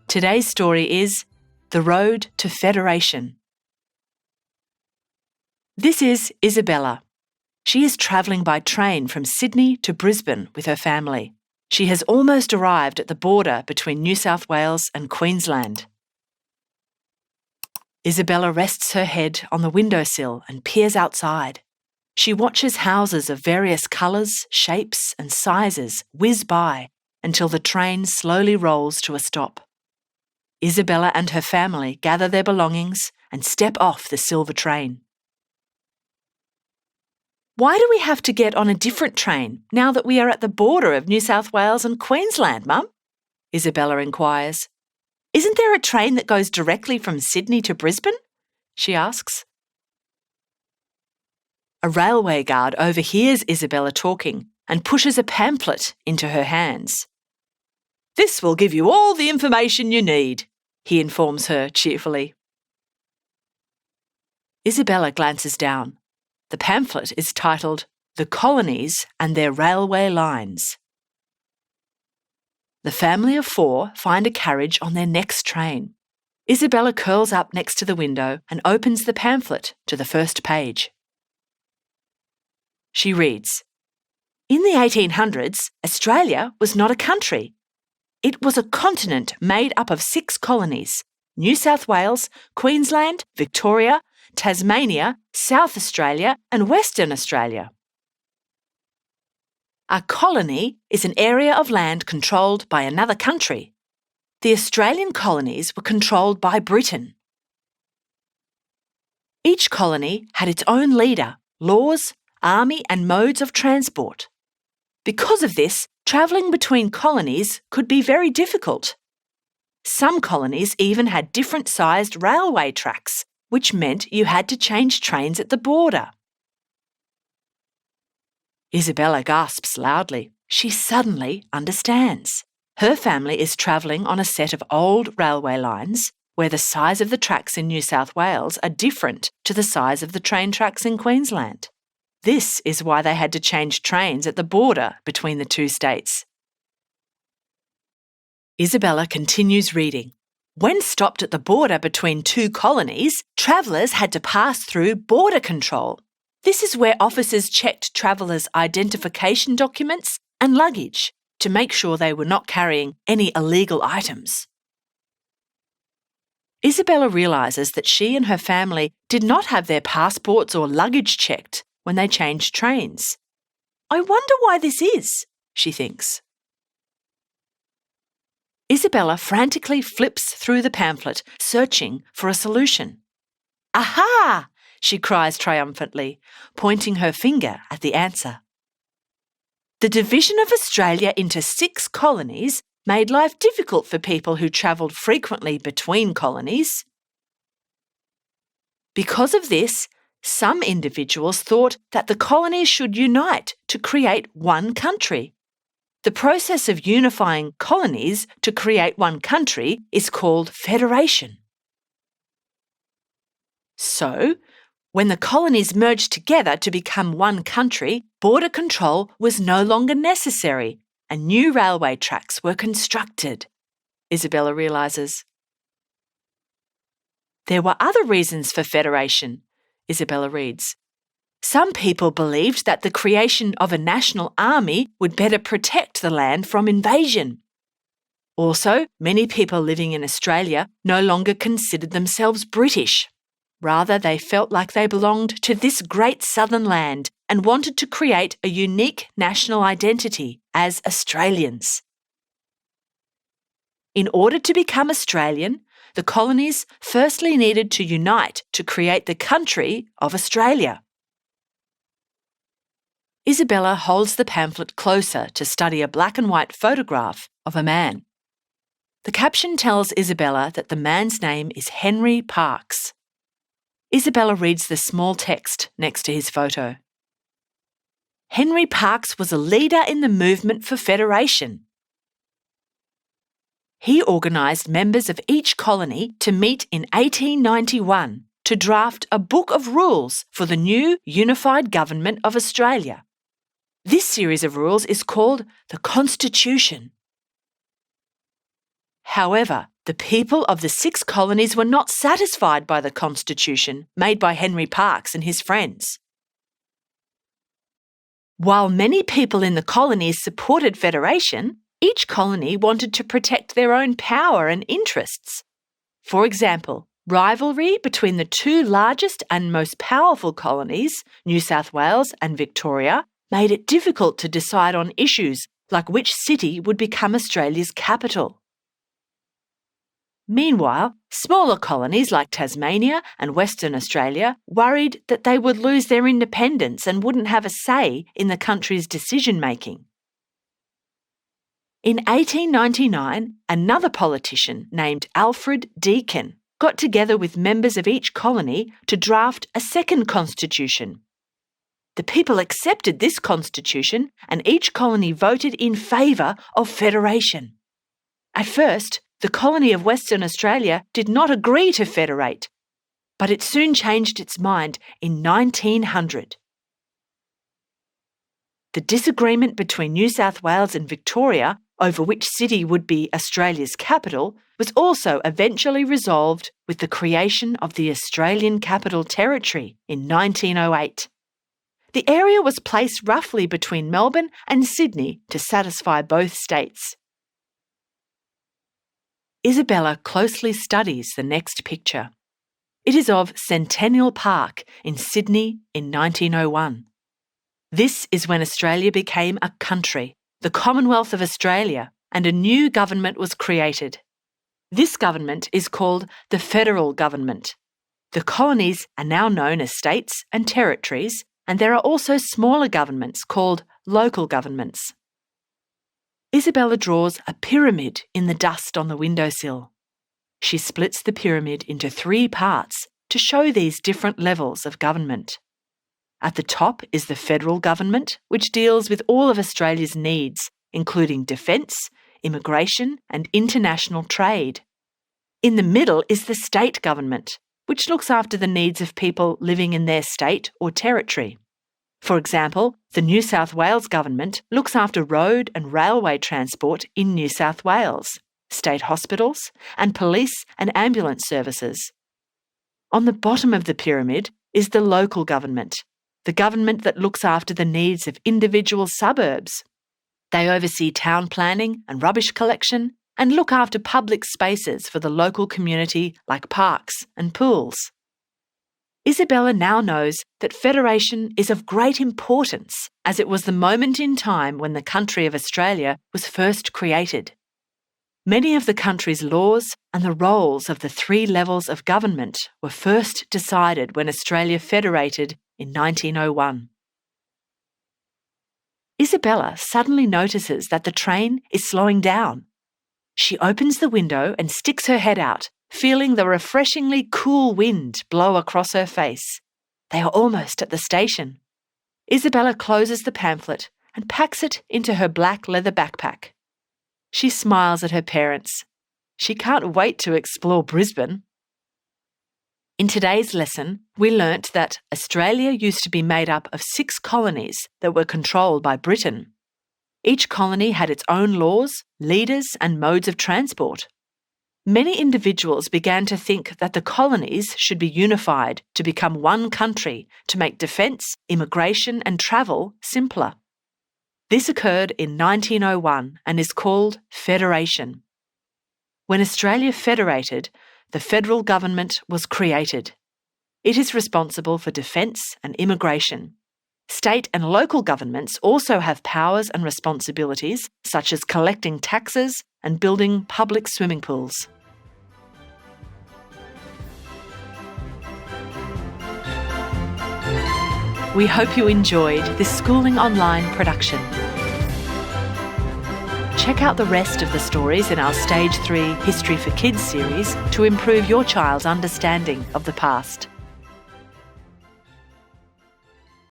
Today's story is The Road to Federation. This is Isabella. She is travelling by train from Sydney to Brisbane with her family. She has almost arrived at the border between New South Wales and Queensland. Isabella rests her head on the windowsill and peers outside. She watches houses of various colours, shapes and sizes whiz by until the train slowly rolls to a stop. Isabella and her family gather their belongings and step off the silver train. Why do we have to get on a different train now that we are at the border of New South Wales and Queensland, Mum? Isabella inquires. Isn't there a train that goes directly from Sydney to Brisbane? She asks. A railway guard overhears Isabella talking and pushes a pamphlet into her hands. This will give you all the information you need, he informs her cheerfully. Isabella glances down. The pamphlet is titled The Colonies and Their Railway Lines. The family of 4 find a carriage on their next train. Isabella curls up next to the window and opens the pamphlet to the first page. She reads, In the 1800s, Australia was not a country. It was a continent made up of 6 colonies: New South Wales, Queensland, Victoria, Tasmania, South Australia and Western Australia. A colony is an area of land controlled by another country. The Australian colonies were controlled by Britain. Each colony had its own leader, laws, army and modes of transport. Because of this, travelling between colonies could be very difficult. Some colonies even had different-sized railway tracks, which meant you had to change trains at the border. Isabella gasps loudly. She suddenly understands. Her family is travelling on a set of old railway lines where the size of the tracks in New South Wales are different to the size of the train tracks in Queensland. This is why they had to change trains at the border between the 2 states. Isabella continues reading. When stopped at the border between 2 colonies, travellers had to pass through border control. This is where officers checked travellers' identification documents and luggage to make sure they were not carrying any illegal items. Isabella realises that she and her family did not have their passports or luggage checked when they changed trains. I wonder why this is, she thinks. Isabella frantically flips through the pamphlet, searching for a solution. Aha! She cries triumphantly, pointing her finger at the answer. The division of Australia into 6 colonies made life difficult for people who travelled frequently between colonies. Because of this, some individuals thought that the colonies should unite to create one country. The process of unifying colonies to create one country is called federation. So, when the colonies merged together to become one country, border control was no longer necessary and new railway tracks were constructed, Isabella realises. There were other reasons for federation, Isabella reads. Some people believed that the creation of a national army would better protect the land from invasion. Also, many people living in Australia no longer considered themselves British. Rather, they felt like they belonged to this great southern land and wanted to create a unique national identity as Australians. In order to become Australian, the colonies firstly needed to unite to create the country of Australia. Isabella holds the pamphlet closer to study a black and white photograph of a man. The caption tells Isabella that the man's name is Henry Parkes. Isabella reads the small text next to his photo. Henry Parkes was a leader in the movement for federation. He organised members of each colony to meet in 1891 to draft a book of rules for the new unified government of Australia. This series of rules is called the Constitution. However, The people of the 6 colonies were not satisfied by the constitution made by Henry Parkes and his friends. While many people in the colonies supported federation, each colony wanted to protect their own power and interests. For example, rivalry between the 2 largest and most powerful colonies, New South Wales and Victoria, made it difficult to decide on issues like which city would become Australia's capital. Meanwhile, smaller colonies like Tasmania and Western Australia worried that they would lose their independence and wouldn't have a say in the country's decision-making. In 1899, another politician named Alfred Deakin got together with members of each colony to draft a second constitution. The people accepted this constitution and each colony voted in favour of federation. At first, the colony of Western Australia did not agree to federate, but it soon changed its mind in 1900. The disagreement between New South Wales and Victoria over which city would be Australia's capital was also eventually resolved with the creation of the Australian Capital Territory in 1908. The area was placed roughly between Melbourne and Sydney to satisfy both states. Isabella closely studies the next picture. It is of Centennial Park in Sydney in 1901. This is when Australia became a country, the Commonwealth of Australia, and a new government was created. This government is called the federal government. The colonies are now known as states and territories, and there are also smaller governments called local governments. Isabella draws a pyramid in the dust on the windowsill. She splits the pyramid into 3 parts to show these different levels of government. At the top is the federal government, which deals with all of Australia's needs, including defence, immigration and international trade. In the middle is the state government, which looks after the needs of people living in their state or territory. For example, the New South Wales government looks after road and railway transport in New South Wales, state hospitals, and police and ambulance services. On the bottom of the pyramid is the local government, the government that looks after the needs of individual suburbs. They oversee town planning and rubbish collection and look after public spaces for the local community like parks and pools. Isabella now knows that federation is of great importance as it was the moment in time when the country of Australia was first created. Many of the country's laws and the roles of the 3 levels of government were first decided when Australia federated in 1901. Isabella suddenly notices that the train is slowing down. She opens the window and sticks her head out, feeling the refreshingly cool wind blow across her face. They are almost at the station. Isabella closes the pamphlet and packs it into her black leather backpack. She smiles at her parents. She can't wait to explore Brisbane. In today's lesson, we learnt that Australia used to be made up of 6 colonies that were controlled by Britain. Each colony had its own laws, leaders, and modes of transport. Many individuals began to think that the colonies should be unified to become one country to make defence, immigration and travel simpler. This occurred in 1901 and is called federation. When Australia federated, the federal government was created. It is responsible for defence and immigration. State and local governments also have powers and responsibilities such as collecting taxes and building public swimming pools. We hope you enjoyed this Schooling Online production. Check out the rest of the stories in our Stage 3 History for Kids series to improve your child's understanding of the past.